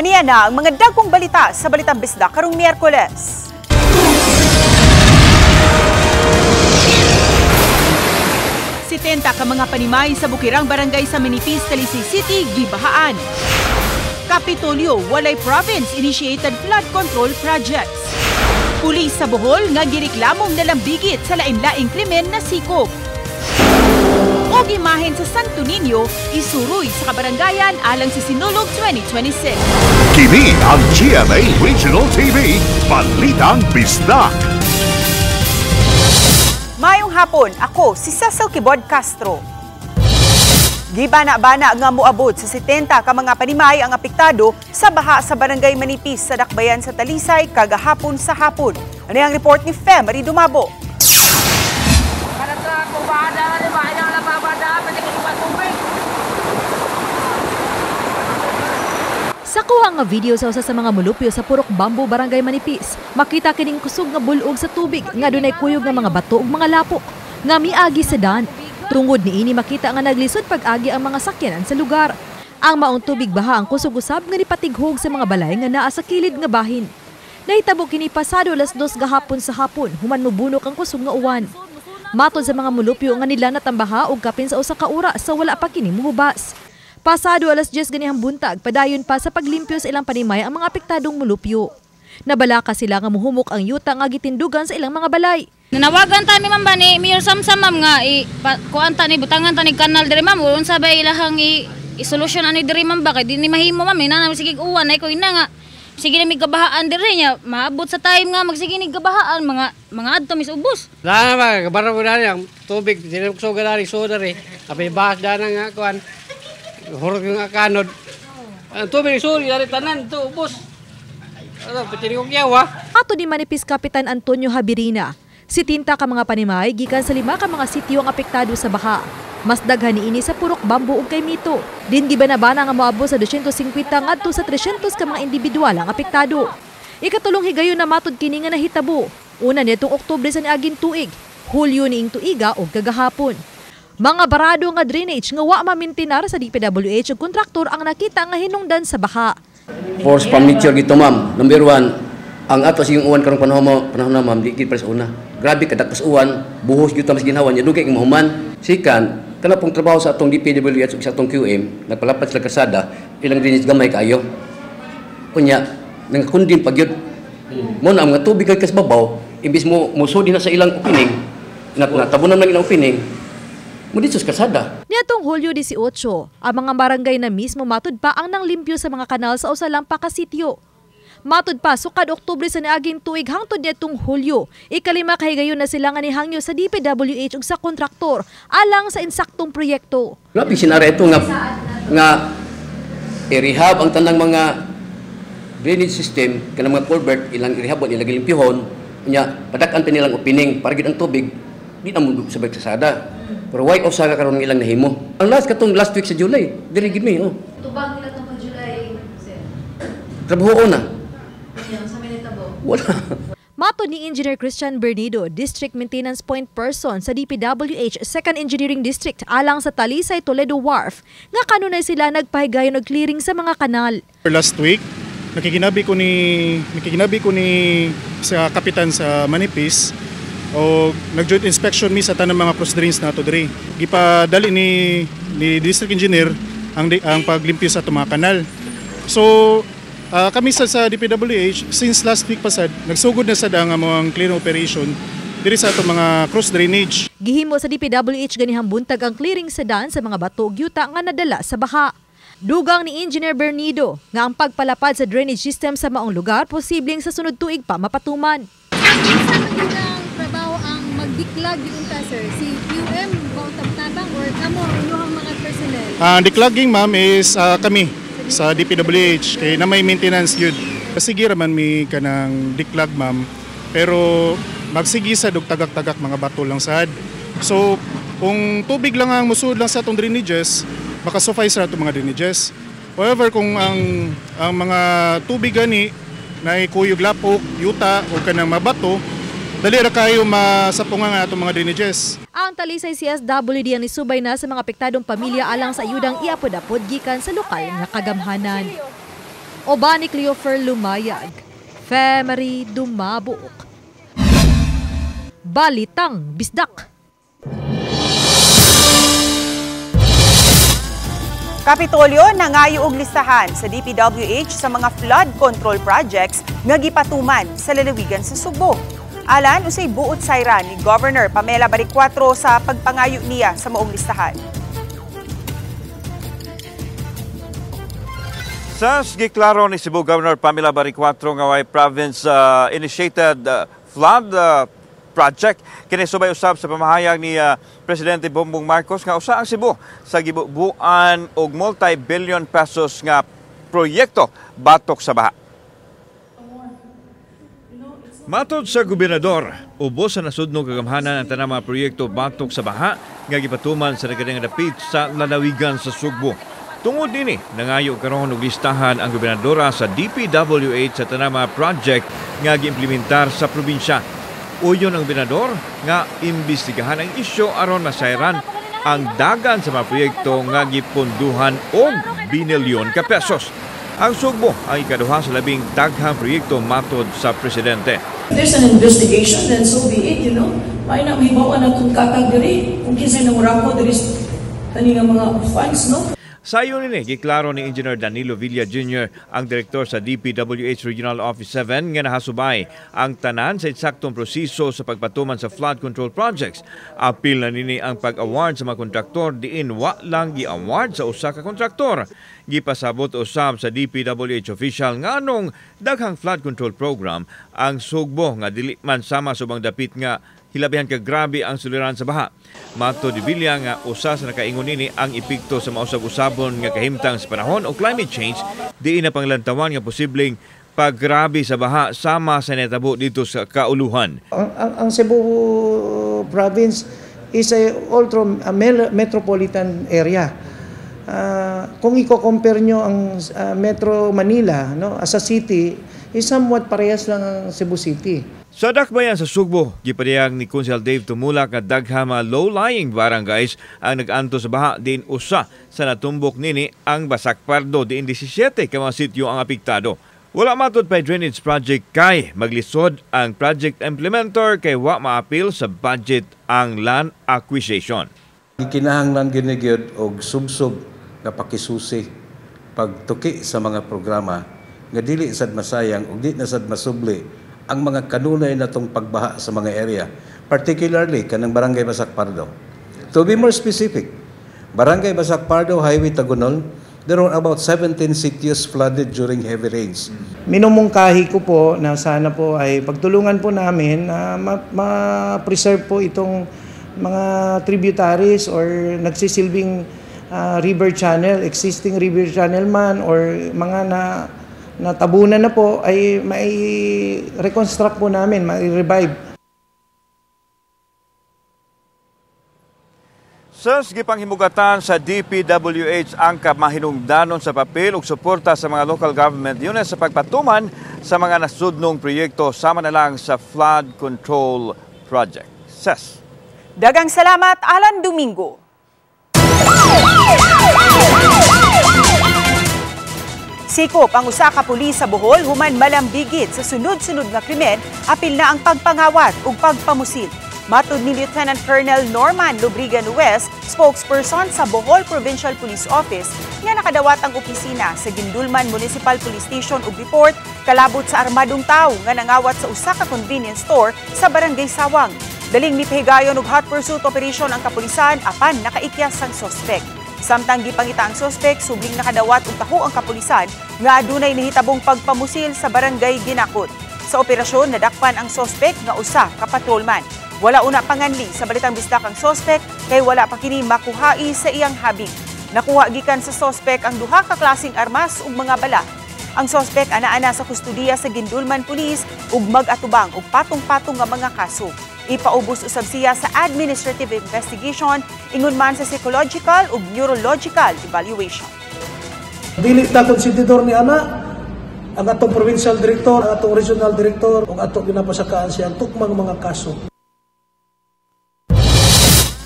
Aniya na ang mga dagkong balita sa Balitang Bisdak karong Miyerkules. Sitenta ka mga panimay sa Bukirang Barangay sa Manipis, Talisay City, gibahaan. Kapitolyo, walay province-initiated flood control projects. Pulis sa Bohol nga gireklamong nalambigit sa lain-laing krimen na sikop. Og imahen sa Santo Niño, isuroy sa kabarangayan alang sa Sinulog 2026. Kini ang GMA Regional TV, Balitang Bisdak. Mayong hapon, ako si Cecil Kibod Castro. Gibana-bana nga moabot sa 70 ka mga panimay ang apektado sa baha sa Barangay Manipis sa Dakbayan sa Talisay kagahapon sa hapon. Ano ang report ni Fem Marie Dumabo? Sa kuha nga video sa usa sa mga mulupyo sa Purok Bambo, Barangay Manipis, makita kining kusog nga bulog sa tubig nga dunay kuyog nga mga bato ug mga lapok nga miagi sa daan. Tungod niini makita nga naglisod pag-agi ang mga sakyanan sa lugar. Ang maong tubig baha ang kusog usab nga nipatighog sa mga balay nga naa sa kilid nga bahin. Nahitabo kini pasado 2:00 gahapon sa hapon human mobunok ang kusog nga uwan. Matod sa mga mulupyo nga nila natambaha og kapin sa usa ka oras sa wala pa kini mohubas. Pasado 10:00 ganihang buntag, padayon pa sa paglimpyo sa ilang panimay ang mga apektadong mulupyo. Nabalaka sila nga muhumok ang yuta nga gitindugan sa ilang mga balay. Nanawagan ta mi ma'am ba ni Mayor Samsam ma'am nga kuan ta ni butangan ta ni kanal diri ma'am unsa ba ilahang i-solusyon ani diri ma'am ba kay di ni mahimo ma'am na sige uwan ay ko ina nga sige na mi gabahaan diri nya maabot sa time nga magsige ni gabahaan mga adto mis ubos. Dana ba kabaro ko dali ang tubig dinukso gadari soda ri apay bahas dana nga kuan horog yung kanod. Ang tubig suri dari tanan to ubos. Ano pitiri ko yawa. Ato ni Manipis Kapitan Antonio Habirina, 70 ka mga panimay gikan sa 5 ka mga sityo ang apektado sa baha. Mas daghan niini sa Purok Bambo ug kay Mito. Din gibanabana nga moabot sa 250 ngadto sa 300 ka mga individual ang apektado. Ikatulong higayon na matud kini nga nahitabo. Una nitong Oktubre sa niaging tuig, Hulyo niing tuiga ug kagahapon. Mga barado nga drainage nga wa mamintinar sa DPWH ug kontraktor ang nakita nga hinungdan sa baha. Force pamniture gito ma'am. Number 1, ang ato yung uwan karong panahon na ma'am di gid sa una. Grabe kadak pas uwan, buhos gyud ta mas ginhawan nya dugay kay mahuman. Sikan, kana pong trabaho sa atong DPWH ug sa atong QM, nagpalapat sila kasada, ilang drainage gamay kaayo. Kunya, nangakundin pagyud. Mo na ang mga tubig kay kasbabaw, imbis mo musudi na sa ilang opening, natabunan lang ilang opening. Muditsos kasada. Niatong Hulyo 18, ang mga barangay na mismo matud pa ang nanglimpyo sa mga kanal sa usa lang pa ka sityo. Matud pa sukad Oktubre sa niaging tuig hangtod niatong Hulyo, ikalima kahigayon na sila nga nihangyo sa DPWH ug sa kontraktor alang sa insaktong proyekto. Grabe sinara ito nga i-rehab ang tanang mga drainage system kanang mga culvert ilang i-rehabon ilang limpyuhon nya padak-an pa nilang opening para gid ang tubig di na mo sabay kasada. Pero why off sa karon ilang nahimo. Ang last week sa July, diri gid mi Tubag nila tong July, sir. Trabaho na. Sa minitabo. Wala. Mato ni Engineer Christian Bernido, District Maintenance Point Person sa DPWH 2nd Engineering District alang sa Talisay Toledo Wharf, nga kanunay sila nagpahigayon og clearing sa mga kanal. Last week, nakikinabi ko ni sa kapitan sa Manipis o nag-joint inspection mi sa tanang mga cross drains nato diri. Gipadali ni district engineer ang paglimpyo sa mga kanal. So kami sa DPWH since last week pasad nagsugod na sad ang among clearing operation diri sa ato mga cross drainage. Gihimo sa DPWH ganihang buntag ang clearing sa daan sa mga bato ug yuta nga nadala sa baha. Dugang ni Engineer Bernido nga ang pagpalapad sa drainage system sa maong lugar posibleng sa sunod tuig pa mapatuman. Diklag yung sir, si QM tabang or kamo inuhang mga personnel? Ang declogging ma'am is kami sa DPWH kay na may maintenance yun. Sige raman mi kanang declog ma'am pero magsigi sa og tagak-tagak mga bato lang sad. So kung tubig lang ang musud lang sa atong drainages, baka suffice ra atong mga drainages. However kung ang mga tubig gani na kuyog lapok, yuta o kanang mabato, dali ra kayo masapungan nga atong mga drainages. Ang Talisay CSWD ang isubay na sa mga apektadong pamilya alang sa ayudang iapod-apod gikan sa lokal nga kagamhanan. Oba ni Cleofer Lumayag, Femery Dumabok. Balitang Bisdak. Kapitolyo nangayo og listahan sa DPWH sa mga flood control projects nga gipatuman sa lalawigan sa Subo. Alan usay buot sayran ni Governor Pamela Baricuatro sa pagpangayo niya sa maong listahan. Sa giklaro ni Cebu Governor Pamela Baricuatro nga way province initiated flood project kini subay usab sa pamahayag ni Presidente Bongbong Marcos nga usa ang Cebu sa gibubuan og multi-billion pesos nga proyekto batok sa baha. Matod sa gobernador, ubos sa nasudnong kagamhanan ang tanang mga proyekto batok sa baha nga gipatuman sa nagkadang dapit sa lalawigan sa Sugbo. Tungod nini, nangayo karon og listahan ang gobernadora sa DPWH sa tanang mga project nga giimplementar sa probinsya. Uyon ang gobernador nga imbestigahan ang isyu aron masayran ang dagan sa mga proyekto nga giponduhan og binilyon ka pesos. Ang Sugbo ay ikaduha sa labing daghang proyekto matod sa presidente. There's an investigation, then so be it, you know. May na mibawa na kung kakag diri, kung kinsay nang urako diri taning mga funds, no? Sayo nini, giklaro ni Engineer Danilo Villa Jr., ang direktor sa DPWH Regional Office 7, nga nahasubay ang tanan sa eksaktong proseso sa pagpatuman sa flood control projects. Apil na nini ang pag-award sa mga kontraktor diin wa lang gi-award sa usa ka kontraktor. Gipasabot usab sa DPWH official nga anong daghang flood control program ang Sugbo nga dili man sama subang dapit nga hilabihan ka grabe ang suliran sa baha. Mato di Villa nga usa sa nakaingon nini ang epekto sa mausab-usabon nga kahimtang sa panahon o climate change diin na panglantawan nga posibleng paggrabe sa baha sama sa netabo dito sa kauluhan. Ang Cebu province is a ultra metropolitan area. Kung i-compare nyo ang Metro Manila, no, as a city, is somewhat parehas lang ang Cebu City. Sa dakbayan sa Sugbo, gipadayag ni Council Dave Tumulak nga daghang mga low-lying barangays ang nag-anto sa baha din usa sa natumbok nini ang Basak Pardo diin 17 ka mga sityo ang apektado. Wala matod pa drainage project kay maglisod ang project implementer kay wa maapil sa budget ang land acquisition. Gikinahanglan ginigyod og subsub nga pakisusi pagtuki sa mga programa nga dili sad masayang ug di na sad masubli ang mga kanunay natong pagbaha sa mga area, particularly kanang Barangay Basak Pardo. To be more specific, Barangay Basak Pardo, Highway Tagunol, there are about 17 sitios flooded during heavy rains. Minumungkahi ko po na sana po ay pagtulungan po namin na ma-preserve po itong mga tributaries or nagsisilbing river channel, existing river channel man or mga natabunan na po ay mai-reconstruct po namin, mai-revive. Sa gipanghimugatan sa DPWH ang kamahinungdanon sa papel ug suporta sa mga local government units sa pagpatuman sa mga nasudnong proyekto sama na lang sa flood control project. Ses. Dagang salamat, Alan Domingo. Sikop ang usa ka pulis sa Bohol human malambigit sa sunod-sunod nga krimen, apil na ang pagpangawat ug pagpamusil. Matud ni Lieutenant Colonel Norman Lubrigan West, spokesperson sa Bohol Provincial Police Office, nga nakadawat ang opisina sa Gindulman Municipal Police Station ug report kalabot sa armadong tawo nga nangawat sa usa ka convenience store sa Barangay Sawang. Daling mipahigayon og hot pursuit operation ang kapulisan apan nakaikyas ang suspect. Samtang gipangita ang suspect, subling nakadawat og taho ang kapulisan nga adunay nahitabong pagpamusil sa Barangay Ginakot. Sa operasyon, nadakpan ang suspect nga usa ka patrolman. Wala una panganli sa balitang bisdak ang suspect kay wala pa kini makuhai sa iyang habig. Nakuha gikan sa suspect ang duha ka klaseng armas ug mga bala. Ang suspect ana-ana sa kustudiya sa Gindulman Police ug mag-atubang og patong-patong nga mga kaso. Ipaubos usab siya sa administrative investigation ingon man sa psychological ug neurological evaluation. Dili ta konsididor ni ana ang atong provincial director, ang atong regional director ug ato ginapasakaan siya ang tukmang mga kaso.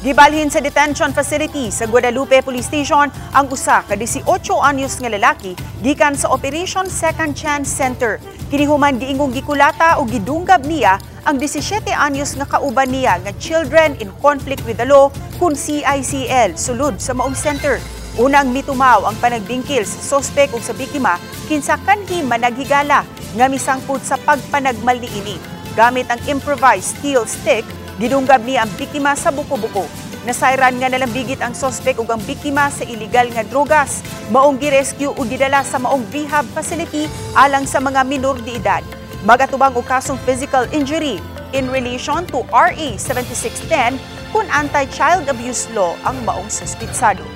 Gibalhin sa detention facility sa Guadalupe Police Station ang usa ka 18 anyos nga lalaki gikan sa Operation Second Chance Center. Kinihuman giingong gikulata o gidunggab niya ang 17 anyos nga kauban niya nga Children in Conflict with the Law kun CICL sulod sa maong center. Unang mitumaw ang panagdingkil sa sospek ug sa biktima kinsa kanhi managhigala nga misangput sa pagpanagmal niini. Gamit ang improvised steel stick, gidunggab niya ang biktima sa buko-buko. Nasayran nga nalambigit ang sospek ug ang biktima sa illegal nga drogas. Maong girescue ug gidala sa maong rehab facility alang sa mga minor de edad. Magatubang og kasong physical injury in relation to RA 7610 kun anti-child abuse law ang maong suspitsado.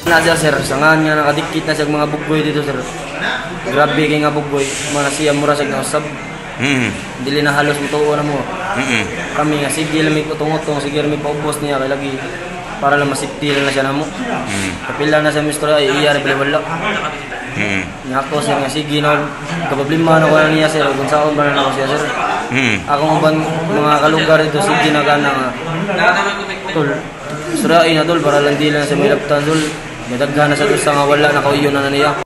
Nasa sir, sangan nga nakadikit na sa mga bugboy dito sir. Grabe kay nga bugboy, mga siya mura sa sab. Dili na halos mutuo na mo. Kami nga sige lang may utong-utong, sige lang may paubos niya kay lagi para lang masipti lang na siya namo. Kapila na sa mistura ay iya rebel wala. Nako sir nga sige no, kaproblema na ko na niya sir, kung saan ba na ako siya sir. Akong uban mga kalugar dito sige na kana nga. Tol. Surain na tol para lang di lang sa may laptan tol. Madaghan na sa dusa nga wala nakauyon na niya.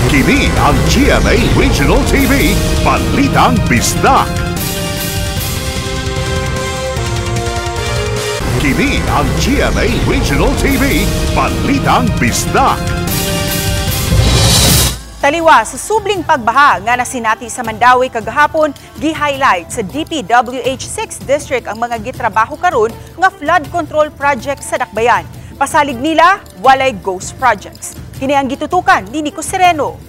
Kini ang GMA Regional TV, Balitang Bisdak. Kini ang GMA Regional TV, Balitang Bisdak. Taliwa sa subling pagbaha nga nasinati sa Mandawi kagahapon, gi-highlight sa DPWH 6th District ang mga gitrabaho karon nga flood control project sa Dakbayan. Pasalig nila, walay ghost projects. Kini ang gitutukan ni Nico Sereno.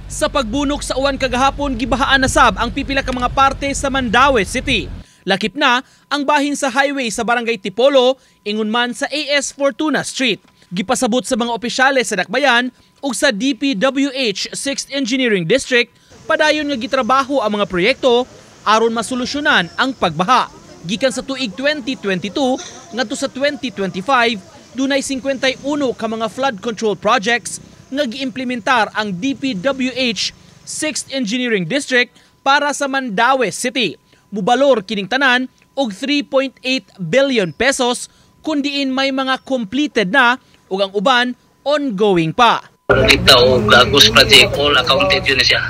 Sa pagbunok sa uwan kagahapon, gibahaan na sab ang pipila ka mga parte sa Mandawi City. Lakip na ang bahin sa highway sa Barangay Tipolo, ingon man sa AS Fortuna Street. Gipasabot sa mga opisyales sa Dakbayan ug sa DPWH 6th Engineering District, padayon nga gitrabaho ang mga proyekto aron masolusyonan ang pagbaha. Gikan sa tuig 2022 ngadto sa 2025, dunay 51 ka mga flood control projects nga giimplementar ang DPWH 6th Engineering District para sa Mandawi City. Mubalor kining tanan og 3.8 billion pesos kundiin may mga completed na ug ang uban ongoing pa. Kita o ghost project all accounted yun na siya.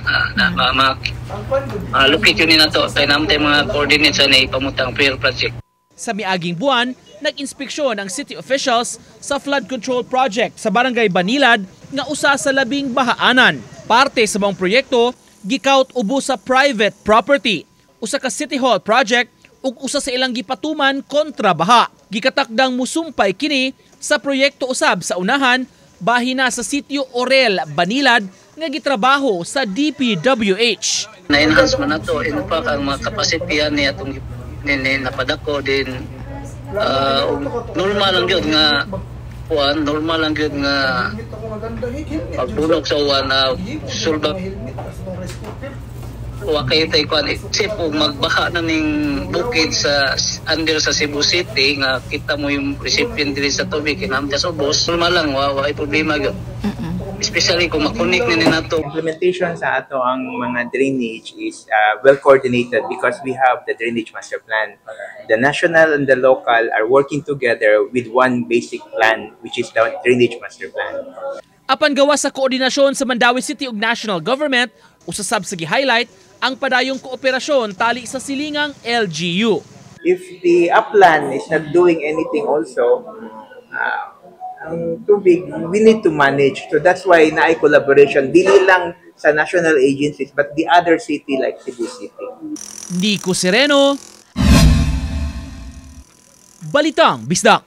Locate yun na to. Kaya naman tayo mga coordinates na ipamutang prayer project. Sa miaging buwan, nag-inspeksyon ang city officials sa flood control project sa Barangay Banilad nga usa sa labing bahaanan. Parte sa mga proyekto, gikaut ubo sa private property, usa ka City Hall project ug usa sa ilang gipatuman kontra baha. Gikatakdang musumpay kini sa proyekto usab sa unahan bahina sa Sitio Orel, Banilad nga gitrabaho sa DPWH. Na-enhance man nato in fact ang mga kapasitiyan niya atong napadako din normal lang gyud nga normal lang gyud nga pagbulok sa uwan na sulba wa kay tay kuan isip og magbaha na ning bukid sa under sa Cebu City nga kita mo yung recipient diri sa tubig kinamta sa ubos normal lang wa problema gyud. Especially kung makunik na nato. Implementation sa ato ang mga drainage is well coordinated because we have the drainage master plan. The national and the local are working together with one basic plan which is the drainage master plan. Apan gawa sa koordinasyon sa Mandawi City ug national government, usasab sa gi-highlight ang padayong kooperasyon tali sa silingang LGU. If the upland is not doing anything also, ang tubig, we need to manage. So that's why naay collaboration, dili lang sa national agencies, but the other city like Cebu City. Nico Sereno, Balitang Bisdak.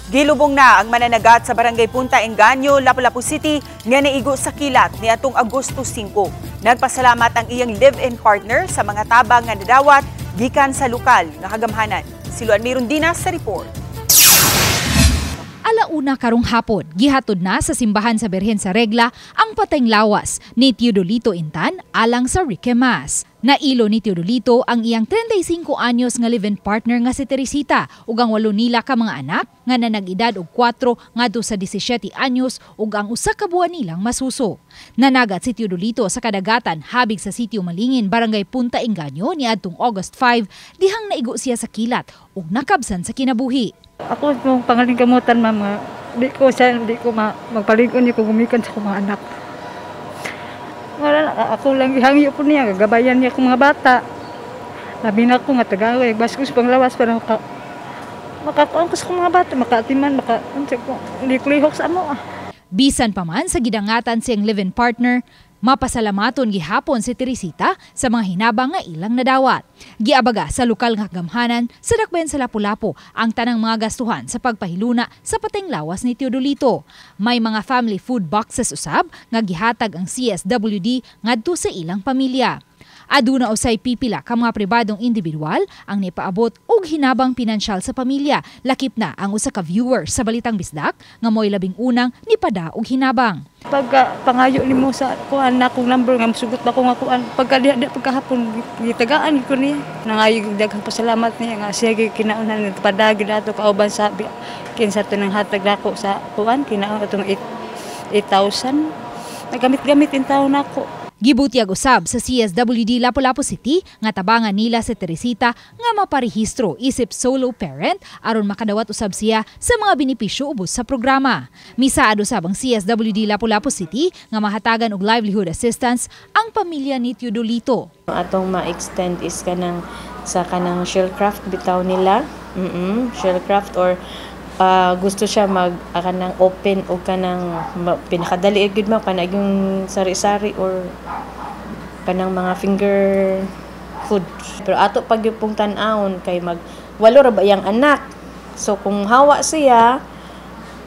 Gilubong na ang mananagat sa Barangay Punta Engaño, Lapu-Lapu City nga naigo sa kilat ni atong Agosto 5. Nagpasalamat ang iyang live-in partner sa mga tabang nga nadawat gikan sa lokal nga kagamhanan. Si Luan Mirundinas sa report. Alauna karong hapon, gihatod na sa simbahan sa Birhen sa Regla ang patayng lawas ni Teodolito Intan alang sa Riquemas. Nailo ni Teodolito ang iyang 35 anyos nga live-in partner nga si Teresita ug ang 8 nila ka mga anak nga nanag-edad og 4 ngadto sa 17 anyos ug ang usa ka buwan nilang masuso. Nanagat si Teodolito sa kadagatan habig sa sitio Malingin, Barangay Punta Engaño niadtong August 5 dihang naigo siya sa kilat ug nakabsan sa kinabuhi. Ako mong pangalingkamutan, mama. Di ko magpalingon niya kung gumikan sa mga anak. Wala, ako lang ihangyo po niya, gagabayan niya kong mga bata. Labi na ko nga tagawag, baskus panglawas para makakuan ko sa mga bata, makaatiman, hindi ko lihok sa amo. Bisan pa man sa gidangatan siyang live-in partner, mapasalamaton gihapon si Teresita sa mga hinabang nga ilang nadawat. Giabaga sa lokal nga gamhanan sa dakbayan sa Lapu-Lapu ang tanang mga gastuhan sa pagpahiluna sa pateng lawas ni Teodolito. May mga family food boxes usab nga gihatag ang CSWD ngadto sa ilang pamilya. Aduna usay pipila ka mga pribadong individual ang nipaabot og hinabang pinansyal sa pamilya. Lakip na ang usa ka viewer sa Balitang Bisdak nga mo'y labing unang nipada og hinabang. Pagka pangayo nimo sa kuan na kong number nga sugot ba ko nga kuan pagkahapon gitagaan ko niya. Nangayo daghang pasalamat niya nga sige kinaunan ni padagi nato kauban sabi kinsa to nang hatag nako sa kuan kinaon atong 8,000. Nagamit-gamit in taon nako. Gibutyag usab sa CSWD Lapu-Lapu City nga tabangan nila si Teresita nga maparehistro isip solo parent aron makadawat usab siya sa mga benepisyo ubos sa programa. Misaad usab ang CSWD Lapu-Lapu City nga mahatagan og livelihood assistance ang pamilya ni Teodolito. Atong ma-extend is kanang sa kanang shellcraft bitaw nila. Shellcraft or gusto siya kanang open o kanang pinakadali gud mo kanang yung sari-sari or kanang mga finger food. Pero ato pag yung tan-awon kay walo ra ba yang anak. So kung hawa siya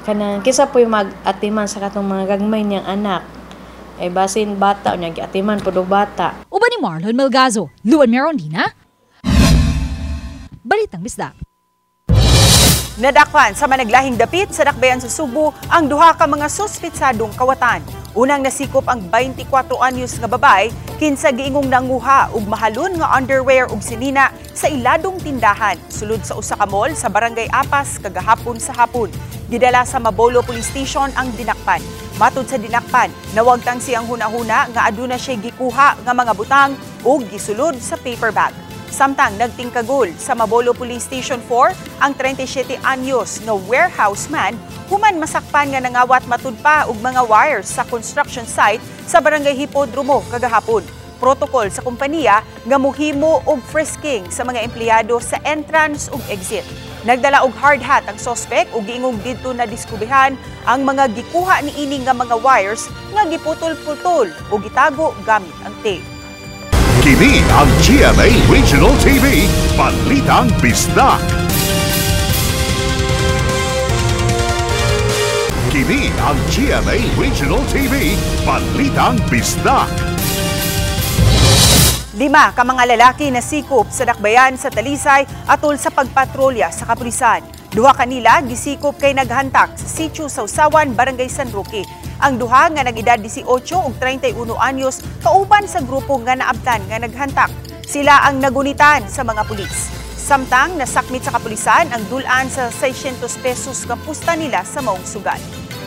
kanang kisa po yung mag-atiman sa katong mga gagmay niyang anak. Ay basin bata unya giatiman pud og bata. Uban ni Marlon Melgazo, Luan Merondina. Balitang Bisdak. Nadakpan sa managlahing dapit sa dakbayan sa Subo ang duha ka mga suspitsadong kawatan. Unang nasikop ang 24 anyos nga babay kinsa giingong nanguha og mahalon nga underwear ug sinina sa iladong tindahan sulod sa usa ka mall sa Barangay Apas kagahapon sa hapon. Gidala sa Mabolo Police Station ang dinakpan. Matud sa dinakpan, nawagtang siyang hunahuna nga aduna siya gikuha nga mga butang ug gisulod sa paper bag. Samtang nagtingkagol sa Mabolo Police Station 4 ang 37 anyos nga warehouse man human masakpan nga nangawat matud pa og mga wires sa construction site sa Barangay Hipodromo kagahapon. Protocol sa kompanya nga mohimo og frisking sa mga empleyado sa entrance ug exit. Nagdala og hard hat ang suspect ug giingong didto na diskubihan ang mga gikuha niini nga mga wires nga giputol-putol ug gitago gamit ang tape. Kini ang GMA Regional TV, Balitang Bisdak. Kini ang GMA Regional TV, Balitang Bisdak. 5 ka mga lalaki na sikop sa dakbayan sa Talisay atol sa pagpatrolya sa kapulisan. 2 kanila gisikop kay naghantak sa sitio Sausawan, Barangay San Roque. Ang duha nga nag-edad 18 ug 31 anyos kauban sa grupo nga naabtan nga naghantak. Sila ang nagunitan sa mga pulis. Samtang nasakmit sa kapulisan ang dulan sa 600 pesos nga pusta nila sa maong sugal.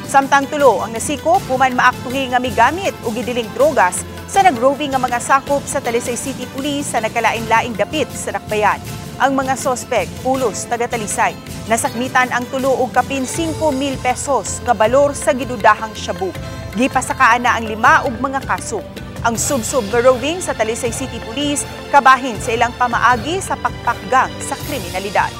Samtang tulo ang nasikop human maaktuhi nga migamit og gidiling drogas sa nagroving nga mga sakop sa Talisay City Police sa nagkalain-laing dapit sa dakbayan. Ang mga sospek pulos taga Talisay nasakmitan ang tulo og kapin 5,000 pesos nga balor sa gidudahang shabu. Gipasakaan na ang 5 og mga kaso. Ang subsub nga roving sa Talisay City Police kabahin sa ilang pamaagi sa pakpakgang sa kriminalidad.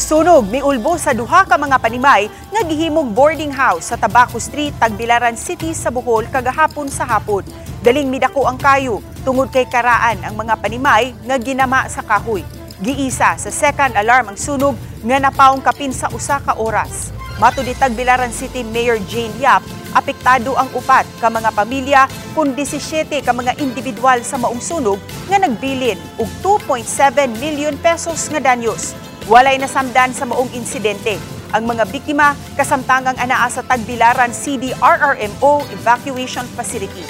Sunog miulbo sa duha ka mga panimay nga gihimong boarding house sa Tabaco Street, Tagbilaran City sa Bohol kagahapon sa hapon. Daling midako ang kayo tungod kay karaan ang mga panimay nga ginama sa kahoy. Giisa sa second alarm ang sunog nga napaong kapin sa usa ka oras. Matud ni Tagbilaran City Mayor Jane Yap, apektado ang 4 ka mga pamilya kun 17 ka mga individual sa maong sunog nga nagbilin og 2.7 million pesos nga danyos. Walay nasamdan sa maong insidente. ang mga biktima kasamtangang anaa sa Tagbilaran CDRRMO Evacuation Facility.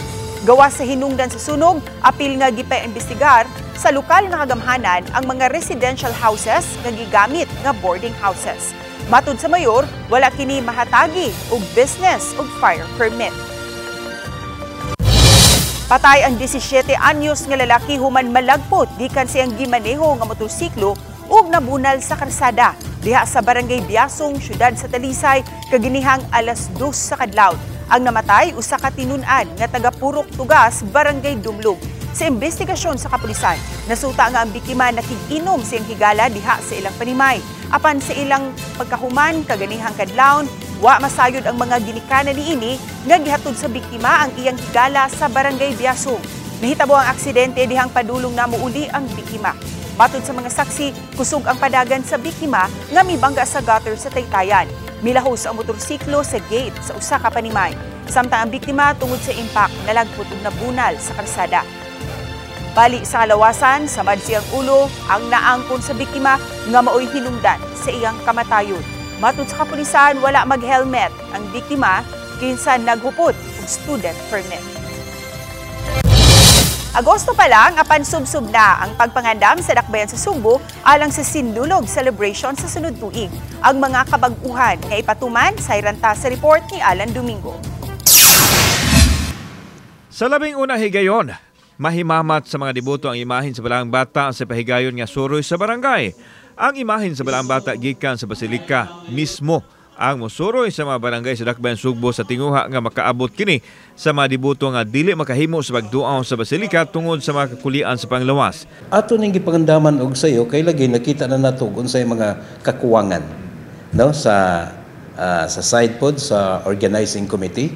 Gawa sa hinungdan sa sunog, apil nga gipa-imbestigar sa lokal nga kagamhanan ang mga residential houses nga gigamit nga boarding houses. Matud sa mayor, wala kini mahatagi og business og fire permit. Patay ang 17 anyos nga lalaki human malagpot gikan siyang gimaneho nga motorsiklo ug nabunal sa kalsada diha sa Barangay Biasong, siyudad sa Talisay, kaginihang alas 2 sa kadlaw. Ang namatay usa ka tinun-an nga taga Purok Tugas, Barangay Dumlog. Sa investigasyon sa kapulisan, nasuta nga ang biktima nakig-inom siyang higala diha sa ilang panimay. Apan sa ilang pagkahuman kaganihang kadlawon, wa masayod ang mga ginikanan niini nga gihatod sa biktima ang iyang higala sa Barangay Biasong. Nahitabo ang aksidente dihang padulong na muuli ang biktima. Matod sa mga saksi, kusog ang padagan sa biktima nga mibangga sa gutter sa Taytayan. Milahos ang motorsiklo sa gate sa usa ka panimay. Samtang ang biktima tungod sa impact nalagpot ug nabunal sa kalsada. Bali sa kalawasan, samad siyang ulo ang naangkon sa biktima nga maoy hinungdan sa iyang kamatayon. Matod sa kapulisan, wala mag-helmet ang biktima kinsa naghupot og student permit. Agosto pa lang, apan subsub na ang pagpangandam sa dakbayan sa Subo alang sa Sinulog celebration sa sunod tuig. Ang mga kabag-uhan nga ipatuman sa iranta sa report ni Alan Domingo. Sa labing una higayon, mahimamat sa mga deboto ang imahin sa Balaang Bata sa pahigayon nga suroy sa barangay. Ang imahin sa Balaang Bata gikan sa Basilika mismo ang mosuroy sa mga barangay sa Dakbayan Sugbo sa tinguha nga makaabot kini sa mga deboto nga dili makahimo sa pagduaw sa Basilika tungod sa mga kakulian sa panglawas. Ato ning gipangandaman og sayo kay lagi nakita na nato unsay mga kakuwangan no sa side pod sa organizing committee.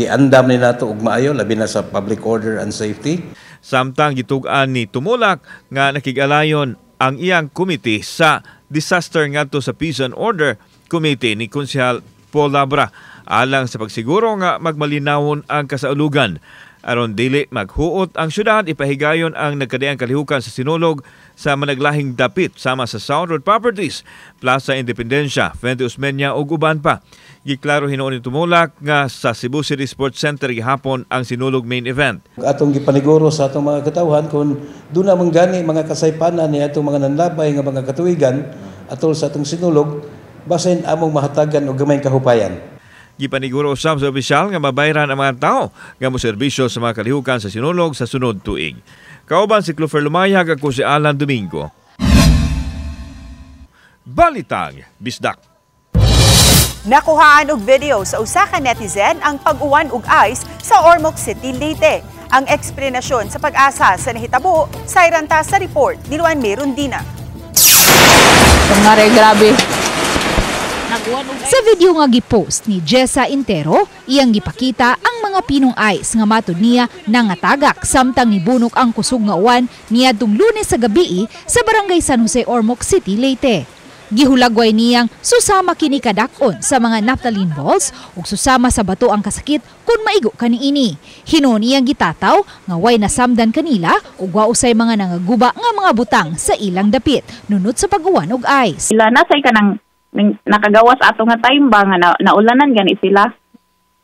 Giandam ni nato og maayo labi na sa public order and safety. Samtang gitug-an ni Tumulak nga nakigalayon ang iyang committee sa disaster ngadto sa Peace and Order Committee ni Konsehal Paul Labra alang sa pagsiguro nga magmalinawon ang kasaulugan. Aron dili maghuot ang syudad, ipahigayon ang nagkadiang kalihukan sa Sinulog sa managlahing dapit sama sa South Road Properties, Plaza Independencia, Fuente Osmeña ug uban pa. Giklaro hinuon ni Tumulak nga sa Cebu City Sports Center gihapon ang Sinulog main event. Atong gipaniguro sa atong mga katawhan kung doon namang gani mga kasaypanan ni atong mga nanlabay nga mga katuigan atol sa atong Sinulog, basin among mahatagan og gamay kahupayan. Gipaniguro usab sa opisyal nga mabayran ang mga tao nga moserbisyo sa mga kalihukan sa Sinulog sa sunod tuig. Kauban si Clover Lumayag, ako si Alan Domingo. Balitang Bisdak. Nakuhaan og video sa usa ka netizen ang pag-uwan og ice sa Ormoc City, Leyte. Ang eksplanasyon sa pag-asa sa nahitabo sa iranta sa report ni Luan Merundina. Grabe. Sa video nga gipost ni Jessa Intero, iyang gipakita ang mga pinong ice nga matud niya nangatagak samtang nibunok ang kusog nga uwan niadtong Lunes sa gabii sa Barangay San Jose, Ormoc City, Leyte. Gihulagway niyang susama kini kadakon sa mga naphthalene balls ug susama sa bato ang kasakit kun maigo kaniini. Hinon iyang gitataw nga way nasamdan kanila ug wa usay mga nangaguba nga mga butang sa ilang dapit nunot sa pag-uwan og ice. Sila nasay kanang nakagawas ato nga time ba nga naulanan gani sila.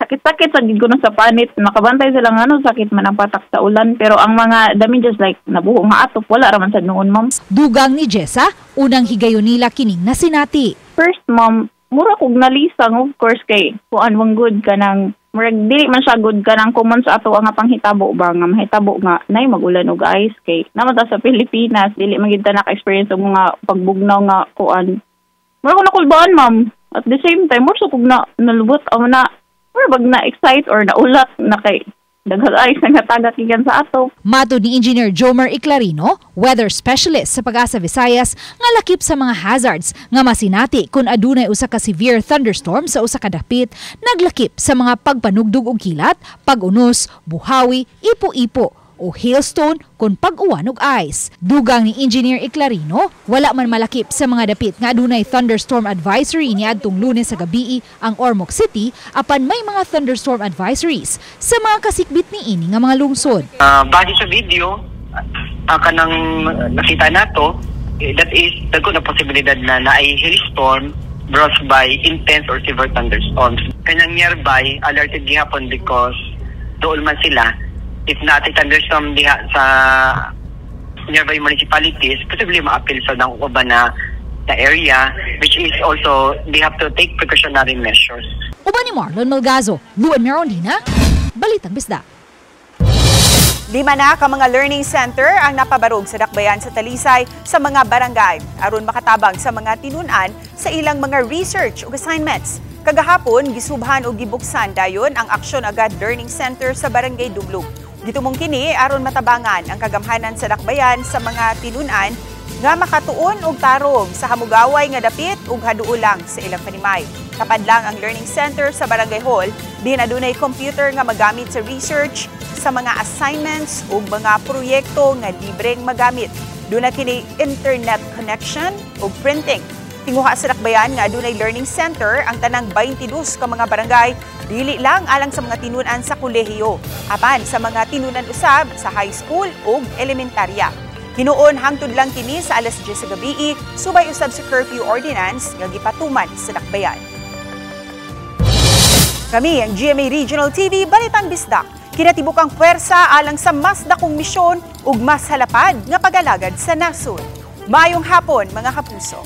Sakit-sakit sa giguno sa panit, nakabantay sila nga sakit man ang patak sa ulan, pero ang mga damages like nabuho nga atop wala raman sa noon, ma'am. Dugang ni Jessa, unang higayon nila kining nasinati. First, ma'am, mura kog nalisang of course kay kuan wang good ka nang murag dili man siya good ka nang common sa ato nga panghitabo ba nga mahitabo nga nay magulan og ice kay naman ta sa Pilipinas dili man gid ta naka-experience og mga pagbugnaw nga kuan. Mura ko nakulbaan, ma'am. At the same time, mura kog nalubot na or bag na-excite or naulat na kay daghang ice nga tagak igan sa ato. Matud ni Engineer Jomer Iclarino, weather specialist sa Pag-asa Visayas, nga lakip sa mga hazards nga masinati kung adunay usa ka severe thunderstorm sa usa ka dapit, naglakip sa mga pagpanugdog og kilat, pag-unos, buhawi, ipo-ipo o hailstone kung pag-uwan og ice. Dugang ni Engineer Iclarino, wala man malakip sa mga dapit nga adunay thunderstorm advisory niadtong Lunes sa gabii ang Ormoc City, apan may mga thunderstorm advisories sa mga kasikbit niini nga mga lungsod. Base sa video, kanang nakita nato, that is dagko na posibilidad na naay hailstorm brought by intense or severe thunderstorms. Kanyang nearby, alerted gihapon because doon man sila. If natin thunderstorm diha sa nearby municipalities, possibly ma-appeal sa uban na area, which is also, they have to take precautionary measures. Uban ni Marlon Malgazo, Luan Meron din ha? Balitang Bisdak. 5 na ka mga learning center ang napabarog sa dakbayan sa Talisay sa mga barangay aron makatabang sa mga tinunan sa ilang mga research ug assignments. Kagahapon gisubhan og gibuksan dayon ang Aksyon Agad Learning Center sa Barangay Dublog. Gitumong kini aron matabangan ang kagamhanan sa dakbayan sa mga tinunan nga makatuon og tarong sa hamugaway nga dapit ug haduo lang sa ilang panimay. Tapad lang ang learning center sa Barangay Hall, diin adunay computer nga magamit sa research, sa mga assignments ug mga proyekto nga libreng magamit. Duna kini internet connection ug printing. Tinguha sa dakbayan nga adunay learning center ang tanang 22 ka mga barangay, dili lang alang sa mga tinunan sa kolehiyo, apan sa mga tinunan usab sa high school ug elementarya. Hinuon hangtod lang kini sa alas 10 sa gabi, subay usab sa curfew ordinance nga gipatuman sa dakbayan. Kami ang GMA Regional TV Balitang Bisdak. Kinatibuk ang pwersa alang sa mas dakong misyon ug mas halapad nga pag-alagad sa nasod. Maayong hapon mga kapuso.